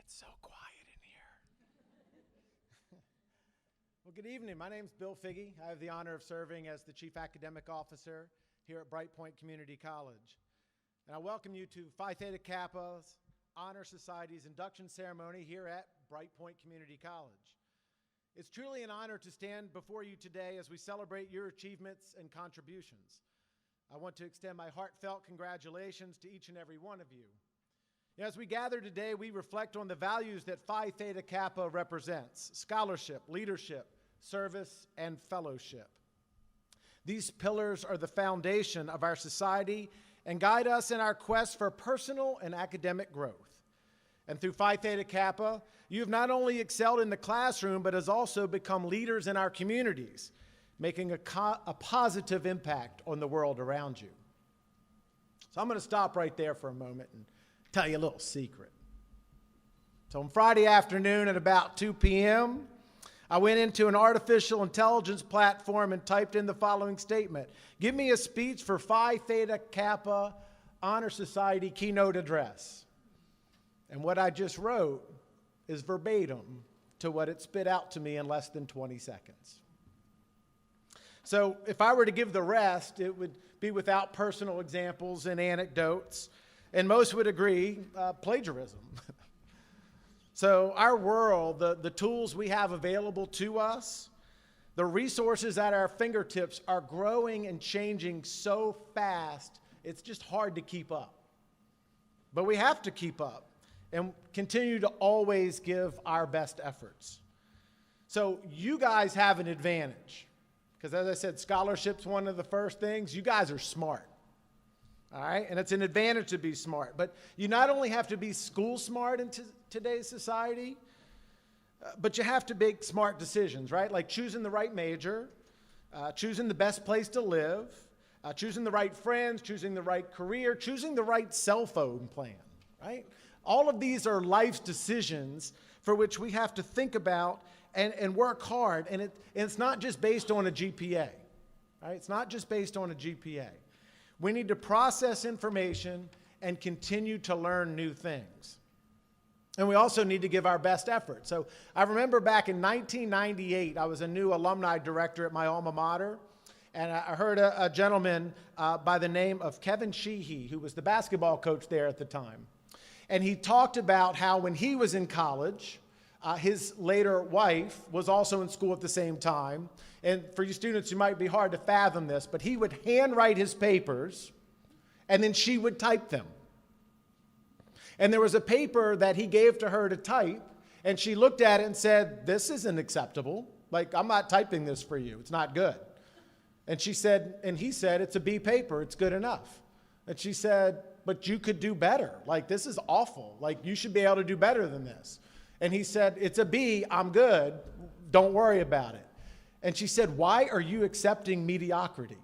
It's so quiet in here. Well, good evening. My name's Bill Figge. I have the honor of serving as the Chief Academic Officer here at Brightpoint Community College. And I welcome you to Phi Theta Kappa's Honor Society's induction ceremony here at Brightpoint Community College. It's truly an honor to stand before you today as we celebrate your achievements and contributions. I want to extend my heartfelt congratulations to each and every one of you. As we gather today, we reflect on the values that Phi Theta Kappa represents: scholarship, leadership, service, and fellowship. These pillars are the foundation of our society and guide us in our quest for personal and academic growth. And through Phi Theta Kappa, you have not only excelled in the classroom, but has also become leaders in our communities, making a positive impact on the world around you. So I'm going to stop right there for a moment and tell you a little secret. So on Friday afternoon at about 2 p.m., I went into an artificial intelligence platform and typed in the following statement: give me a speech for Phi Theta Kappa Honor Society keynote address. And what I just wrote is verbatim to what it spit out to me in less than 20 seconds. So if I were to give the rest, it would be without personal examples and anecdotes, and most would agree, plagiarism. So our world, the tools we have available to us, the resources at our fingertips are growing and changing so fast, it's just hard to keep up. But we have to keep up and continue to always give our best efforts. So you guys have an advantage, because as I said, scholarship's one of the first things. You guys are smart, all right? And it's an advantage to be smart. But you not only have to be school smart in today's society, but you have to make smart decisions, right? Like choosing the right major, choosing the best place to live, choosing the right friends, choosing the right career, choosing the right cell phone plan, right? All of these are life's decisions for which we have to think about and work hard. And it's not just based on a GPA, right? It's not just based on a GPA. We need to process information and continue to learn new things. And we also need to give our best effort. So I remember back in 1998, I was a new alumni director at my alma mater, and I heard a gentleman by the name of Kevin Sheehy, who was the basketball coach there at the time. And he talked about how when he was in college, his later wife was also in school at the same time. And for you students, it might be hard to fathom this, but he would handwrite his papers, and then she would type them. And there was a paper that he gave to her to type, and she looked at it and said, "This isn't acceptable. Like, I'm not typing this for you. It's not good." And he said, "It's a B paper. It's good enough." And she said, "But you could do better. Like, this is awful. Like, you should be able to do better than this." And he said, "It's a B. I'm good. Don't worry about it." And she said, "Why are you accepting mediocrity?"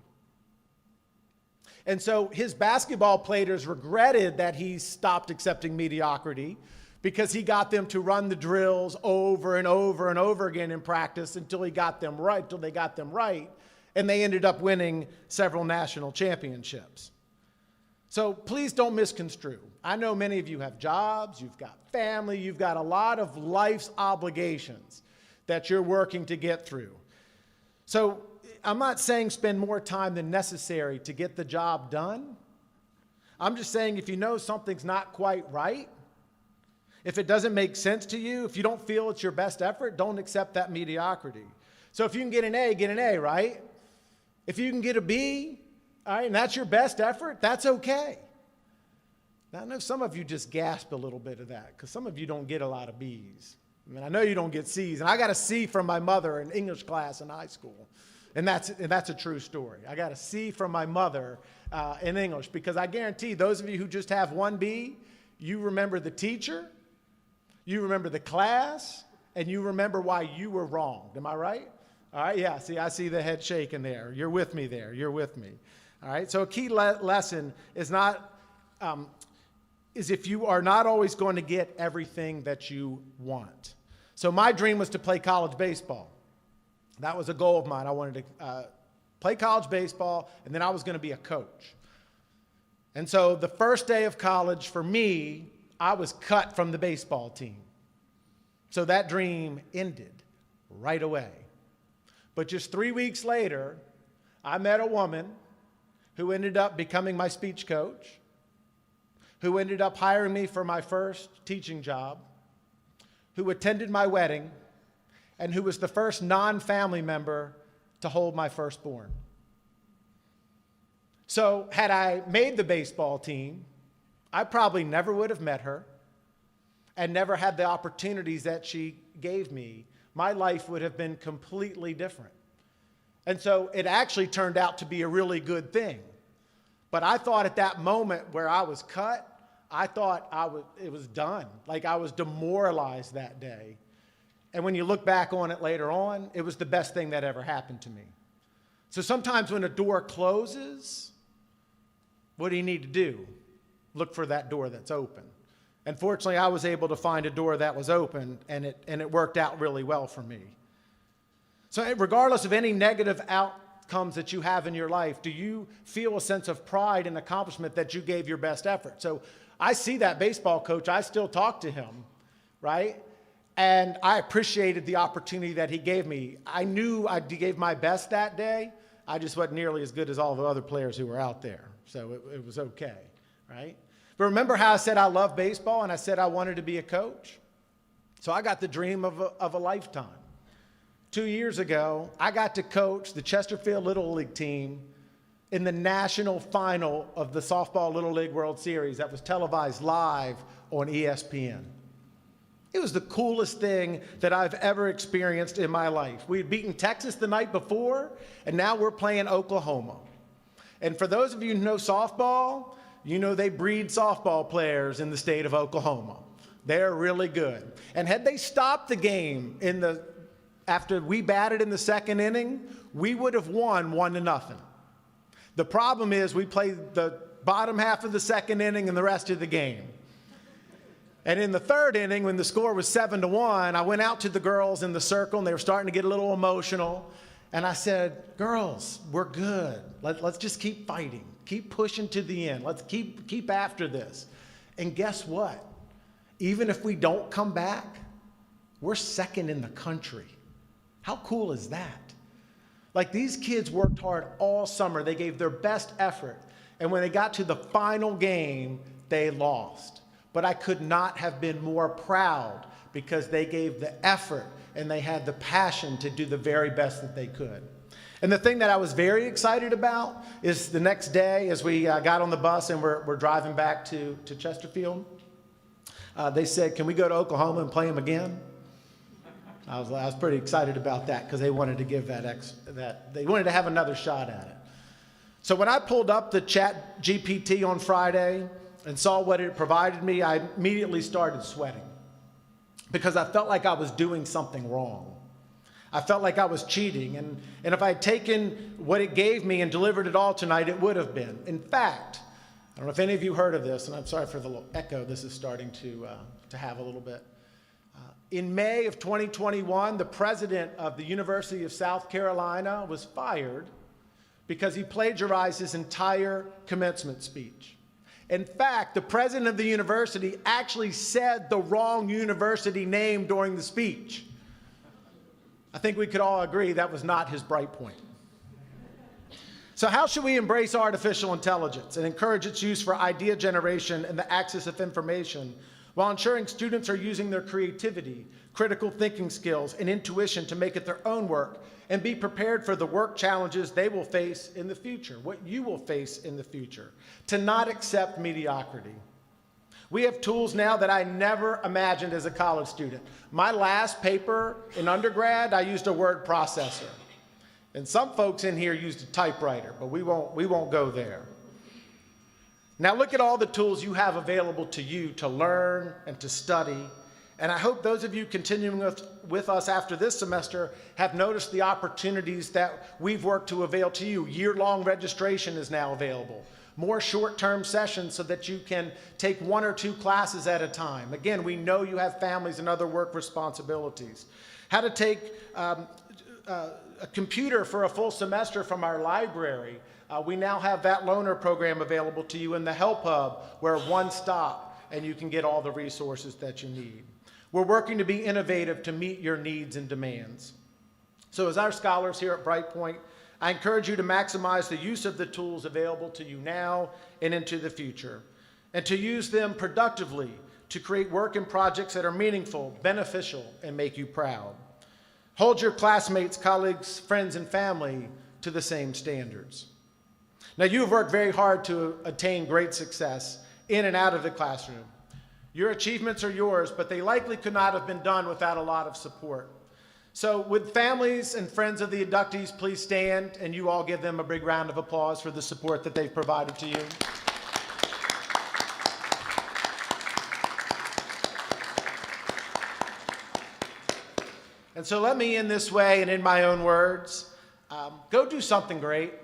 And so his basketball players regretted that he stopped accepting mediocrity, because he got them to run the drills over and over and over again in practice until they got them right, and they ended up winning several national championships. So please don't misconstrue. I know many of you have jobs, you've got family, you've got a lot of life's obligations that you're working to get through. So I'm not saying spend more time than necessary to get the job done. I'm just saying if you know something's not quite right, if it doesn't make sense to you, if you don't feel it's your best effort, don't accept that mediocrity. So if you can get an A, right? If you can get a B, all right, and that's your best effort, that's okay. Now, I know some of you just gasp a little bit of that, because some of you don't get a lot of Bs. I mean, I know you don't get Cs, and I got a C from my mother in English class in high school. And that's a true story. I got a C from my mother in English, because I guarantee those of you who just have one B, you remember the teacher, you remember the class, and you remember why you were wrong. Am I right? All right, yeah, see, I see the head shaking there. You're with me there. You're with me. All right, so a key lesson is if you are not always going to get everything that you want. So my dream was to play college baseball. That was a goal of mine. I wanted to play college baseball, and then I was going to be a coach. And so the first day of college for me, I was cut from the baseball team. So that dream ended right away. But just 3 weeks later, I met a woman who ended up becoming my speech coach, who ended up hiring me for my first teaching job, who attended my wedding, and who was the first non-family member to hold my firstborn. So had I made the baseball team, I probably never would have met her and never had the opportunities that she gave me. My life would have been completely different. And so it actually turned out to be a really good thing. But I thought at that moment where I was cut, I thought it was done. Like I was demoralized that day. And when you look back on it later on, it was the best thing that ever happened to me. So sometimes when a door closes, what do you need to do? Look for that door that's open. And fortunately, I was able to find a door that was open, and it worked out really well for me. So regardless of any negative outcomes that you have in your life, do you feel a sense of pride and accomplishment that you gave your best effort? So I see that baseball coach, I still talk to him, right? And I appreciated the opportunity that he gave me. I knew I gave my best that day. I just wasn't nearly as good as all the other players who were out there. So it was okay, right? But remember how I said I love baseball and I said I wanted to be a coach? So I got the dream of a lifetime. 2 years ago, I got to coach the Chesterfield Little League team in the national final of the Softball Little League World Series that was televised live on ESPN. It was the coolest thing that I've ever experienced in my life. We had beaten Texas the night before, and now we're playing Oklahoma. And for those of you who know softball, you know they breed softball players in the state of Oklahoma. They're really good. And had they stopped the game after we batted in the second inning, we would have won 1-0. The problem is we played the bottom half of the second inning and the rest of the game. And in the third inning, when the score was 7-1, I went out to the girls in the circle, and they were starting to get a little emotional. And I said, girls, we're good. Let's just keep fighting. Keep pushing to the end. Let's keep after this. And guess what? Even if we don't come back, we're second in the country. How cool is that? Like, these kids worked hard all summer. They gave their best effort. And when they got to the final game, they lost. But I could not have been more proud because they gave the effort and they had the passion to do the very best that they could. And the thing that I was very excited about is the next day as we got on the bus and we're driving back to Chesterfield, they said, can we go to Oklahoma and play them again? I was pretty excited about that because they wanted to give they wanted to have another shot at it. So when I pulled up the Chat GPT on Friday and saw what it provided me, I immediately started sweating because I felt like I was doing something wrong. I felt like I was cheating, and if I had taken what it gave me and delivered it all tonight, it would have been. In fact, I don't know if any of you heard of this, and I'm sorry for the little echo this is starting to have a little bit. In May of 2021, the president of the University of South Carolina was fired because he plagiarized his entire commencement speech. In fact, the president of the university actually said the wrong university name during the speech. I think we could all agree that was not his Brightpoint. So how should we embrace artificial intelligence and encourage its use for idea generation and the access of information while ensuring students are using their creativity, critical thinking skills, and intuition to make it their own work and be prepared for the work challenges they will face in the future, what you will face in the future, to not accept mediocrity. We have tools now that I never imagined as a college student. My last paper in undergrad, I used a word processor. And some folks in here used a typewriter, but we won't go there. Now look at all the tools you have available to you to learn and to study. And I hope those of you continuing with us after this semester have noticed the opportunities that we've worked to avail to you. Year-long registration is now available. More short-term sessions so that you can take 1 or 2 classes at a time. Again, we know you have families and other work responsibilities. How to take a computer for a full semester from our library. We now have that loaner program available to you in the Help Hub, where one stop and you can get all the resources that you need. We're working to be innovative to meet your needs and demands. So as our scholars here at Brightpoint, I encourage you to maximize the use of the tools available to you now and into the future, and to use them productively to create work and projects that are meaningful, beneficial, and make you proud. Hold your classmates, colleagues, friends, and family to the same standards. Now, you've worked very hard to attain great success in and out of the classroom. Your achievements are yours, but they likely could not have been done without a lot of support. So would families and friends of the inductees please stand, and you all give them a big round of applause for the support that they've provided to you. And so let me end this way and in my own words. Go do something great.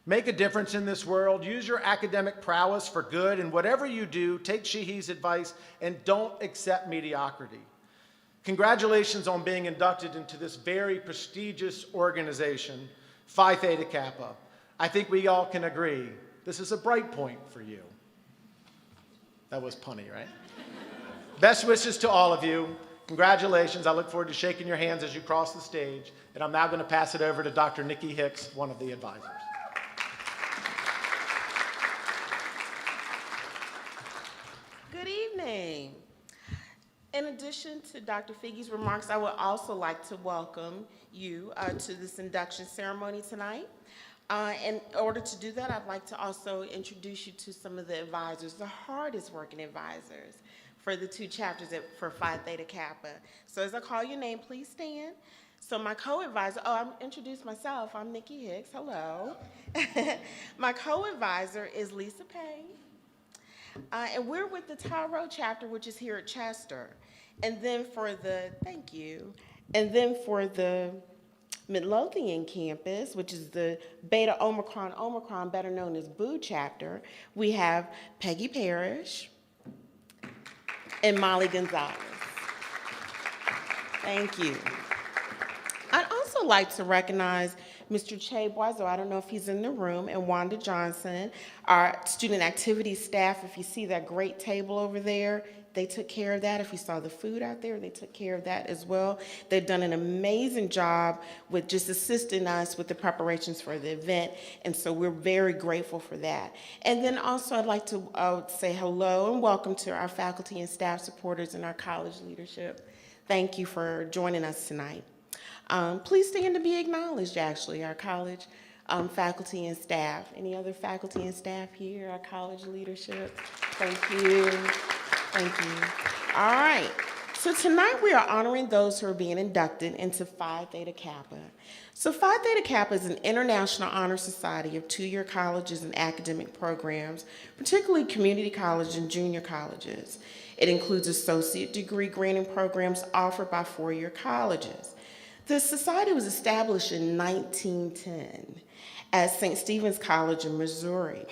Make a difference in this world. Use your academic prowess for good, and whatever you do, take Sheehy's advice and don't accept mediocrity. Congratulations on being inducted into this very prestigious organization, Phi Theta Kappa. I think we all can agree this is a bright point for you. That was punny, right? Best wishes to all of you. Congratulations. I look forward to shaking your hands as you cross the stage. And I'm now going to pass it over to Dr. Nikki Hicks, one of the advisors. Good evening. In addition to Dr. Figge's remarks, I would also like to welcome you to this induction ceremony tonight. In order to do that, I'd like to also introduce you to some of the advisors, the hardest working advisors for the two chapters for Phi Theta Kappa. So as I call your name, please stand. So my co-advisor, I'm introduced myself, I'm Nikki Hicks, hello. My co-advisor is Lisa Payne. And we're with the Tyrell chapter, which is here at Chester. And then for the, thank you. And then for the Midlothian campus, which is the Beta Omicron, better known as BOO chapter, we have Peggy Parrish and Molly Gonzalez. Thank you. I'd also like to recognize Mr. Che Boiseau, I don't know if he's in the room, and Wanda Johnson, our student activities staff. If you see that great table over there, they took care of that. If you saw the food out there, they took care of that as well. They've done an amazing job with just assisting us with the preparations for the event, and so we're very grateful for that. And then also I'd like to say hello and welcome to our faculty and staff supporters and our college leadership. Thank you for joining us tonight. Please stand to be acknowledged, actually, our college faculty and staff. Any other faculty and staff here, our college leadership? Thank you. Thank you. All right. So tonight we are honoring those who are being inducted into Phi Theta Kappa. So Phi Theta Kappa is an international honor society of two-year colleges and academic programs, particularly community college and junior colleges. It includes associate degree granting programs offered by four-year colleges. The society was established in 1910 as St. Stephen's College in Missouri.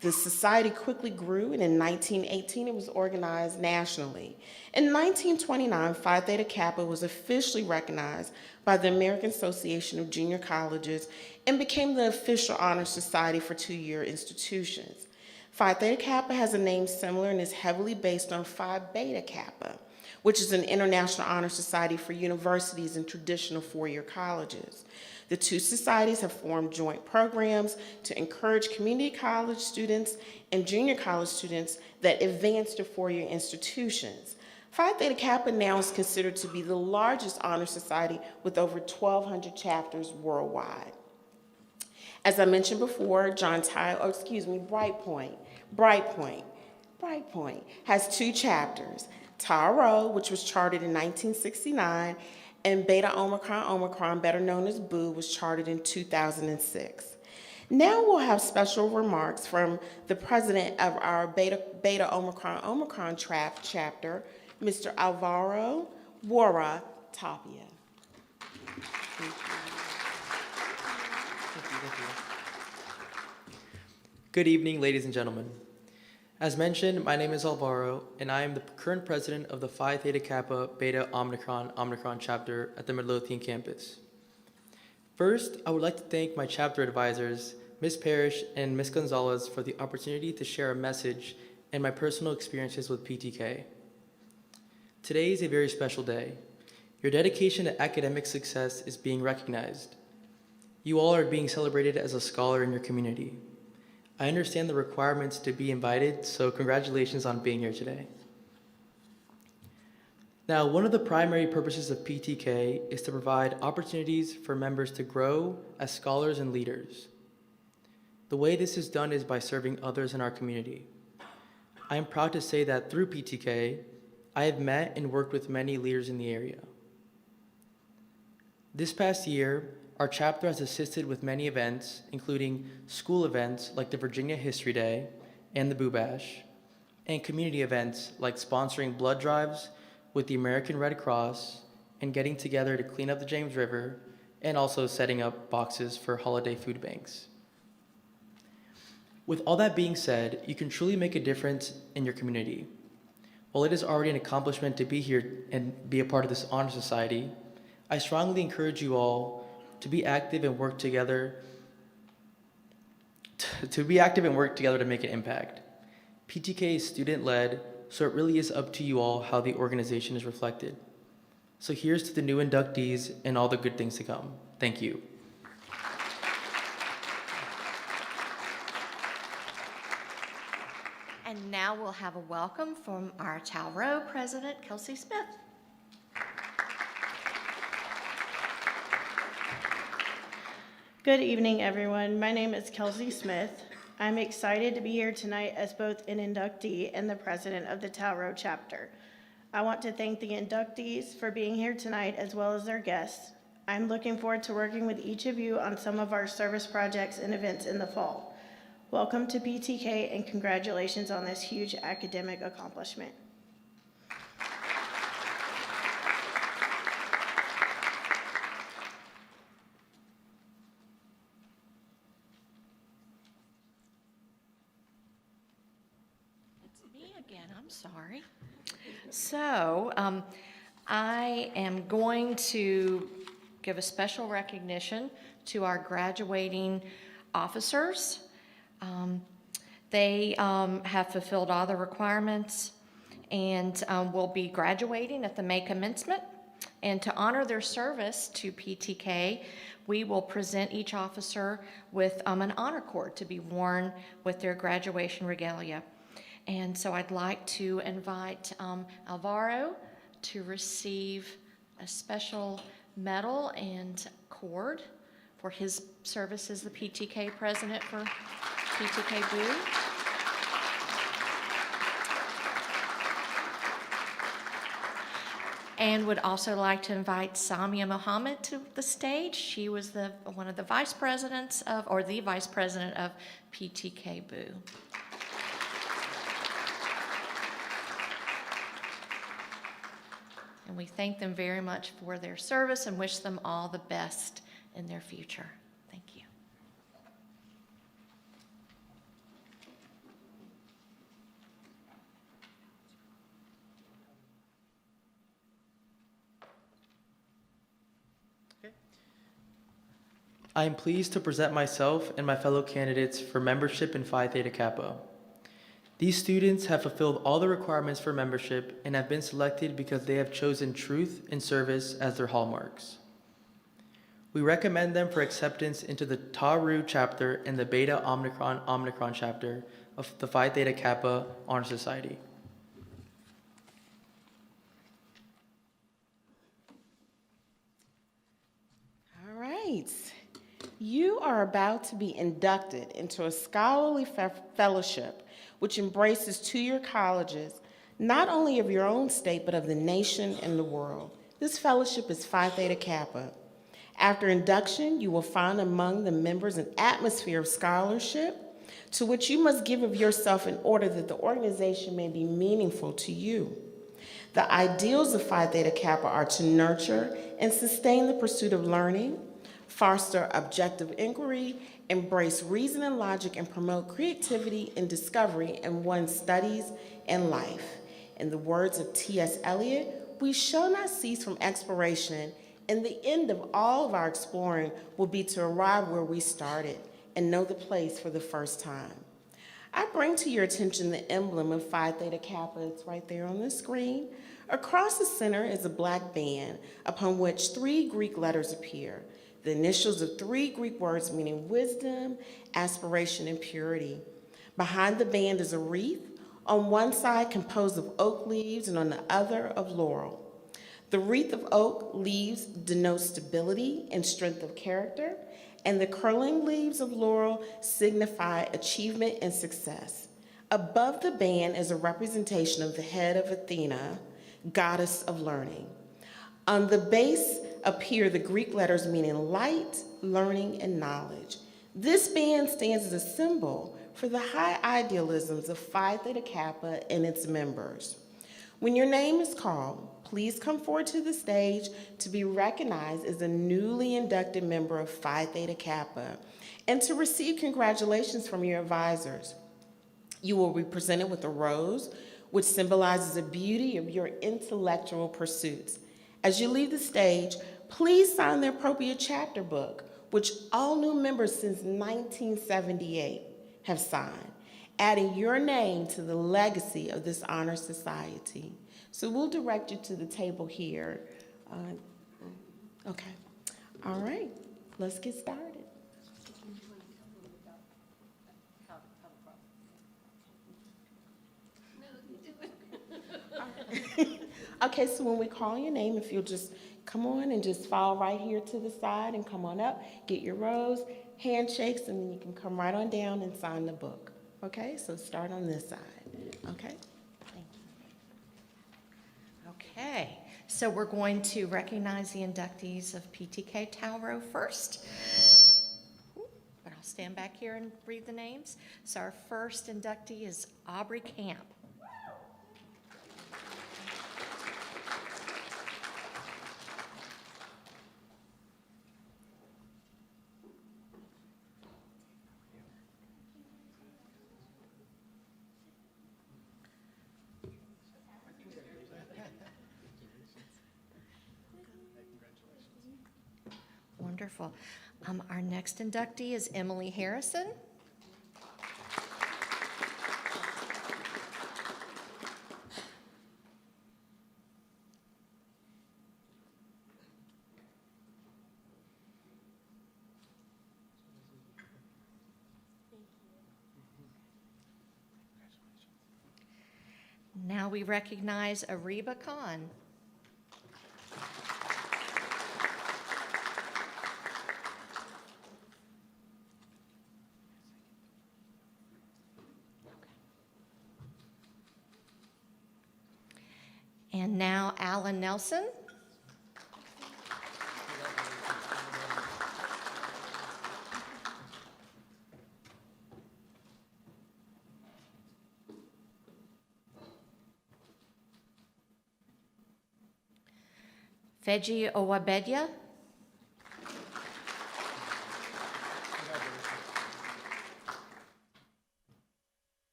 The society quickly grew, and in 1918 it was organized nationally. In 1929, Phi Theta Kappa was officially recognized by the American Association of Junior Colleges and became the official honor society for two-year institutions. Phi Theta Kappa has a name similar and is heavily based on Phi Beta Kappa, which is an international honor society for universities and traditional four-year colleges. The two societies have formed joint programs to encourage community college students and junior college students that advance to four-year institutions. Phi Theta Kappa now is considered to be the largest honor society with over 1,200 chapters worldwide. As I mentioned before, Brightpoint has two chapters, Taro, which was chartered in 1969, and Beta Omicron, better known as BOO, was chartered in 2006. Now we'll have special remarks from the president of our Beta Omicron chapter, Mr. Alvaro Wara Tapia. Thank you. Good evening, ladies and gentlemen. As mentioned, my name is Alvaro, and I am the current president of the Phi Theta Kappa Beta Omicron chapter at the Midlothian campus. First, I would like to thank my chapter advisors, Ms. Parrish and Ms. Gonzalez, for the opportunity to share a message and my personal experiences with PTK. Today is a very special day. Your dedication to academic success is being recognized. You all are being celebrated as a scholar in your community. I understand the requirements to be invited, so congratulations on being here today. Now, one of the primary purposes of PTK is to provide opportunities for members to grow as scholars and leaders. The way this is done is by serving others in our community. I am proud to say that through PTK, I have met and worked with many leaders in the area. This past year, our chapter has assisted with many events, including school events like the Virginia History Day and the Boo Bash, and community events like sponsoring blood drives with the American Red Cross and getting together to clean up the James River, and also setting up boxes for holiday food banks. With all that being said, you can truly make a difference in your community. While it is already an accomplishment to be here and be a part of this honor society, I strongly encourage you all to be active and work together to make an impact. PTK is student-led, so it really is up to you all how the organization is reflected. So here's to the new inductees and all the good things to come. Thank you. And now we'll have a welcome from our Talrow President, Kelsey Smith. Good evening, everyone. My name is Kelsey Smith. I'm excited to be here tonight as both an inductee and the president of the Talrow chapter. I want to thank the inductees for being here tonight as well as their guests. I'm looking forward to working with each of you on some of our service projects and events in the fall. Welcome to PTK and congratulations on this huge academic accomplishment. I'm sorry. So I am going to give a special recognition to our graduating officers. They have fulfilled all the requirements and will be graduating at the May commencement. And to honor their service to PTK, we will present each officer with an honor cord to be worn with their graduation regalia. And so I'd like to invite Alvaro to receive a special medal and cord for his service as the PTK president for PTK Boo. And would also like to invite Samia Mohammed to the stage. She was one of the vice presidents of, or the vice president of PTK Boo. And we thank them very much for their service and wish them all the best in their future. Thank you. I am pleased to present myself and my fellow candidates for membership in Phi Theta Kappa. These students have fulfilled all the requirements for membership and have been selected because they have chosen truth and service as their hallmarks. We recommend them for acceptance into the Tau Rho chapter and the Beta Omicron chapter of the Phi Theta Kappa Honor Society. All right. You are about to be inducted into a scholarly fellowship which embraces two-year colleges, not only of your own state, but of the nation and the world. This fellowship is Phi Theta Kappa. After induction, you will find among the members an atmosphere of scholarship to which you must give of yourself in order that the organization may be meaningful to you. The ideals of Phi Theta Kappa are to nurture and sustain the pursuit of learning, foster objective inquiry, embrace reason and logic, and promote creativity and discovery in one's studies and life. In the words of T.S. Eliot, we shall not cease from exploration, and the end of all of our exploring will be to arrive where we started and know the place for the first time. I bring to your attention the emblem of Phi Theta Kappa. It's right there on the screen. Across the center is a black band upon which 3 Greek letters appear, the initials of 3 Greek words meaning wisdom, aspiration, and purity. Behind the band is a wreath, on one side composed of oak leaves and on the other of laurel. The wreath of oak leaves denote stability and strength of character, and the curling leaves of laurel signify achievement and success. Above the band is a representation of the head of Athena, goddess of learning. On the base appear the Greek letters meaning light, learning, and knowledge. This band stands as a symbol for the high idealisms of Phi Theta Kappa and its members. When your name is called, please come forward to the stage to be recognized as a newly inducted member of Phi Theta Kappa and to receive congratulations from your advisors. You will be presented with a rose, which symbolizes the beauty of your intellectual pursuits. As you leave the stage, please sign the appropriate chapter book, which all new members since 1978 have signed, adding your name to the legacy of this honor society. So we'll direct you to the table here. Okay. All right. Let's get started. Okay, so when we call your name, if you'll just come on and just fall right here to the side and come on up, get your rose, handshakes, and then you can come right on down and sign the book. Okay, so start on this side. Okay, thank you. Okay, so we're going to recognize the inductees of PTK Tauro first. But I'll stand back here and read the names. So our first inductee is Aubrey Camp. Wonderful. Our next inductee is Emily Harrison. Now we recognize Ariba Khan. And now Alan Nelson. Feji Owabedia.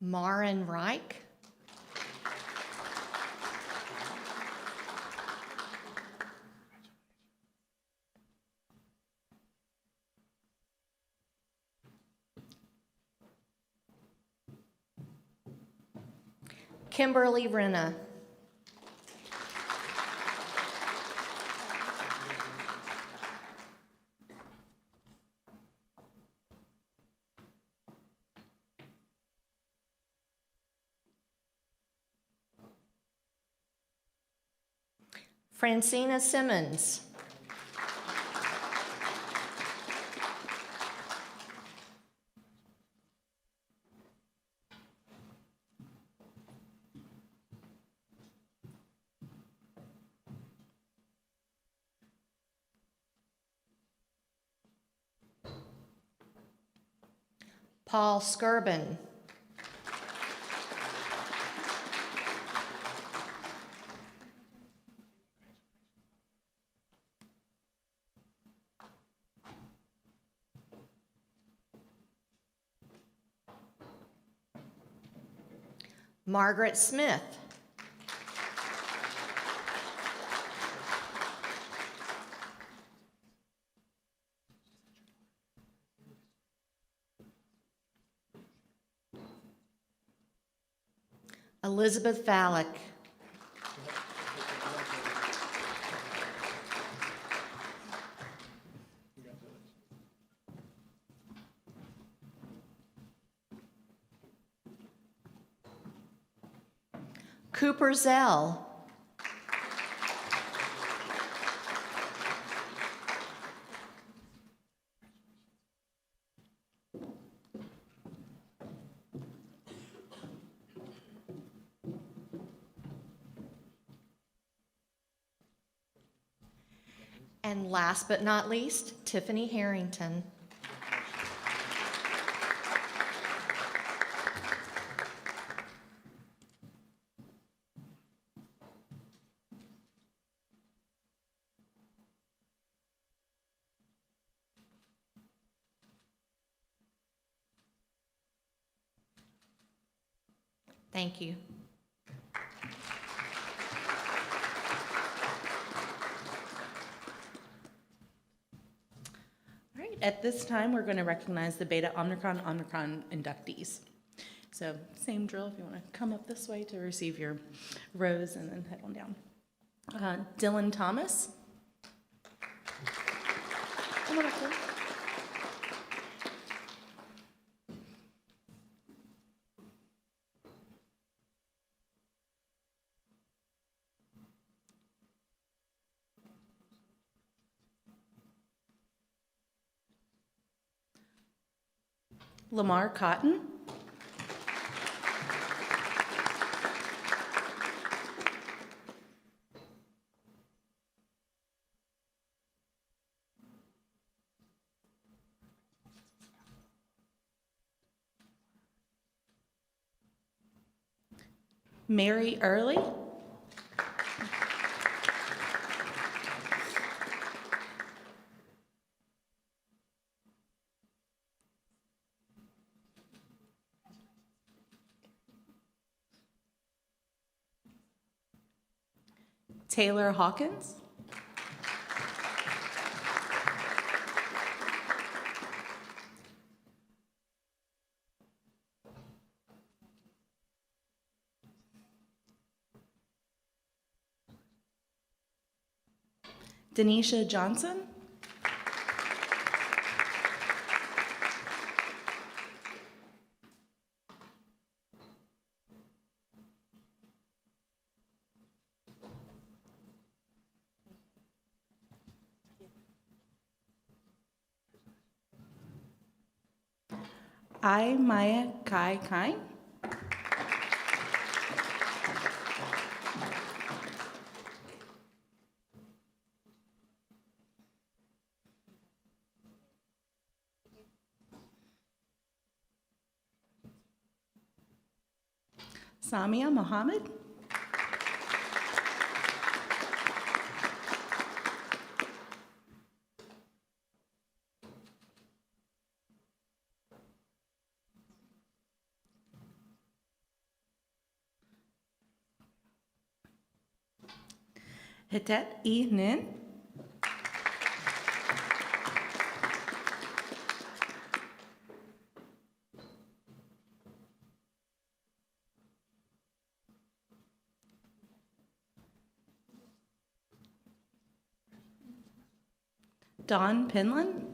Maren Reich. Kimberly Renna. Francina Simmons. Paul Skirbin. Margaret Smith. Elizabeth Valak. Cooper Zell. And last but not least, Tiffany Harrington. Thank you. All right, at this time, we're going to recognize the Beta Omicron inductees. So same drill, if you want to come up this way to receive your rose and then head on down. Dylan Thomas. Come on up here. Lamar Cotton. Mary Early. Taylor Hawkins. Denisha Johnson. I, Maya Kai Kai. Samia Mohammed. Hitet E. Nin. Don Pinlan.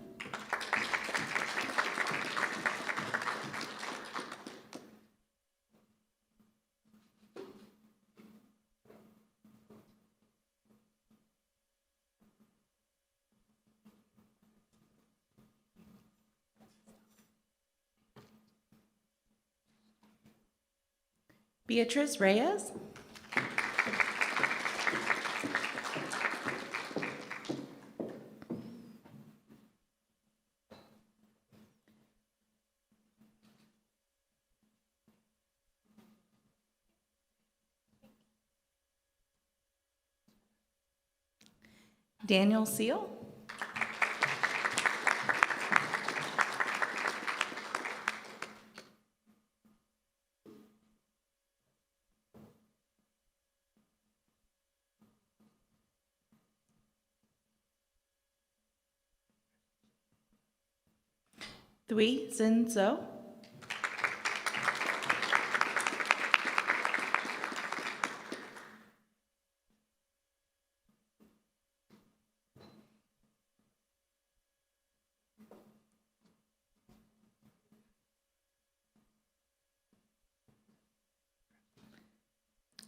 Beatrice Reyes. Daniel Seal. Thui Zin Zo.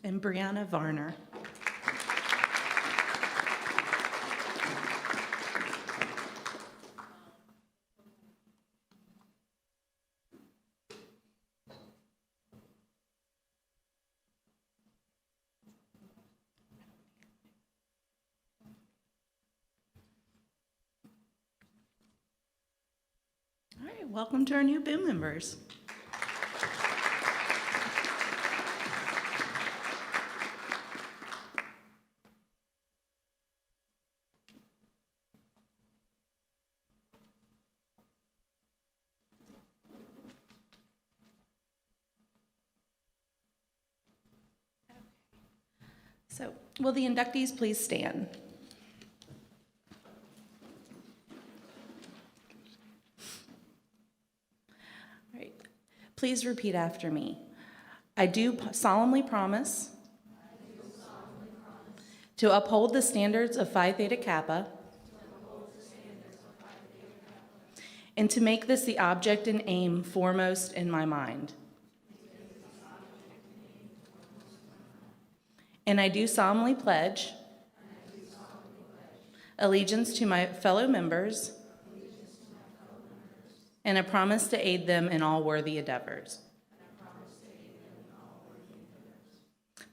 and Brianna Varner. All right, welcome to our new boom members. So, will the inductees please stand? All right. Please repeat after me. I do solemnly promise to uphold the standards of Phi Theta Kappa and to make this the object and aim foremost in my mind. And I do solemnly pledge allegiance to my fellow members and a promise to aid them in all worthy endeavors.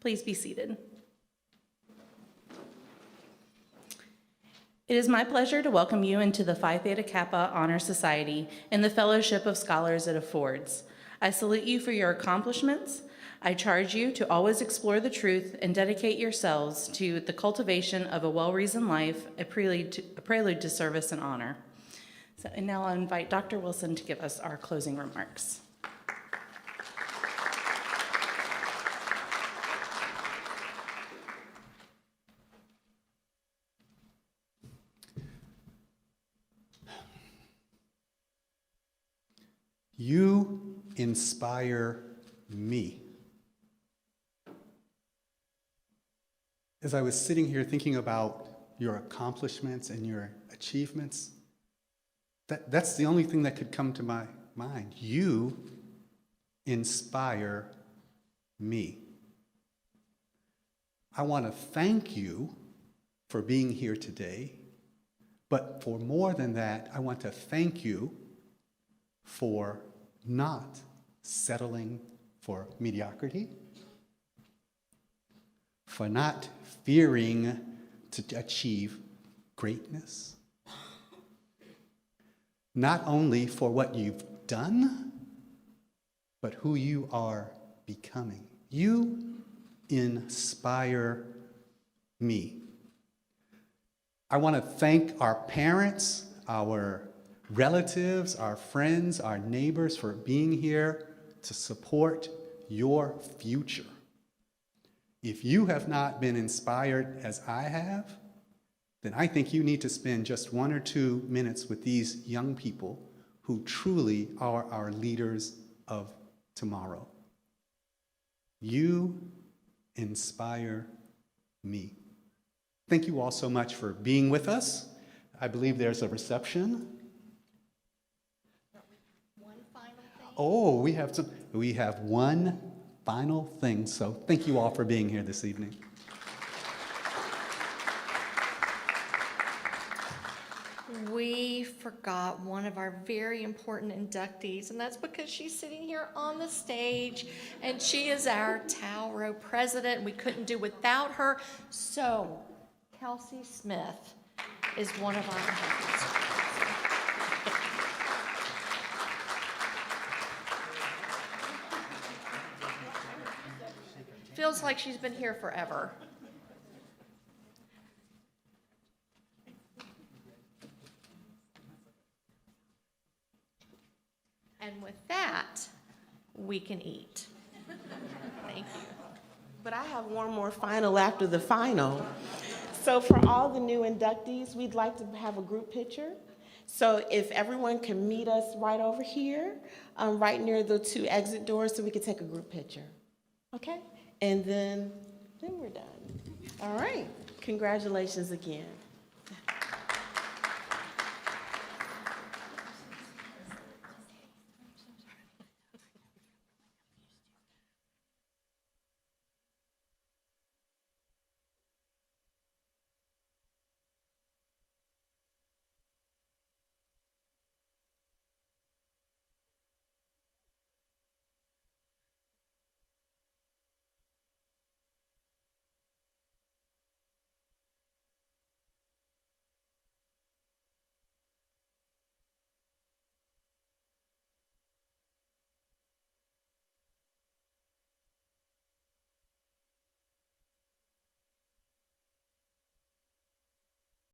Please be seated. It is my pleasure to welcome you into the Phi Theta Kappa Honor Society and the Fellowship of Scholars it affords. I salute you for your accomplishments. I charge you to always explore the truth and dedicate yourselves to the cultivation of a well-reasoned life, a prelude to service and honor. And now I'll invite Dr. Wilson to give us our closing remarks. You inspire me. As I was sitting here thinking about your accomplishments and your achievements, that's the only thing that could come to my mind. You inspire me. I want to thank you for being here today, but for more than that, I want to thank you for not settling for mediocrity, for not fearing to achieve greatness, not only for what you've done, but who you are becoming. You inspire me. I want to thank our parents, our relatives, our friends, our neighbors for being here to support your future. If you have not been inspired as I have, then I think you need to spend just 1 or 2 minutes with these young people who truly are our leaders of tomorrow. You inspire me. Thank you all so much for being with us. I believe there's a reception. One final thing. Oh, we have one final thing. So thank you all for being here this evening. We forgot one of our very important inductees, and that's because she's sitting here on the stage, and she is our Tau president. We couldn't do without her. So, Kelsey Smith is one of our inductees. Feels like she's been here forever. And with that, we can eat. Thank you. But I have one more final after the final. So for all the new inductees, we'd like to have a group picture. So if everyone can meet us right over here, right near the 2 exit doors, so we can take a group picture. Okay? And then we're done. All right. Congratulations again.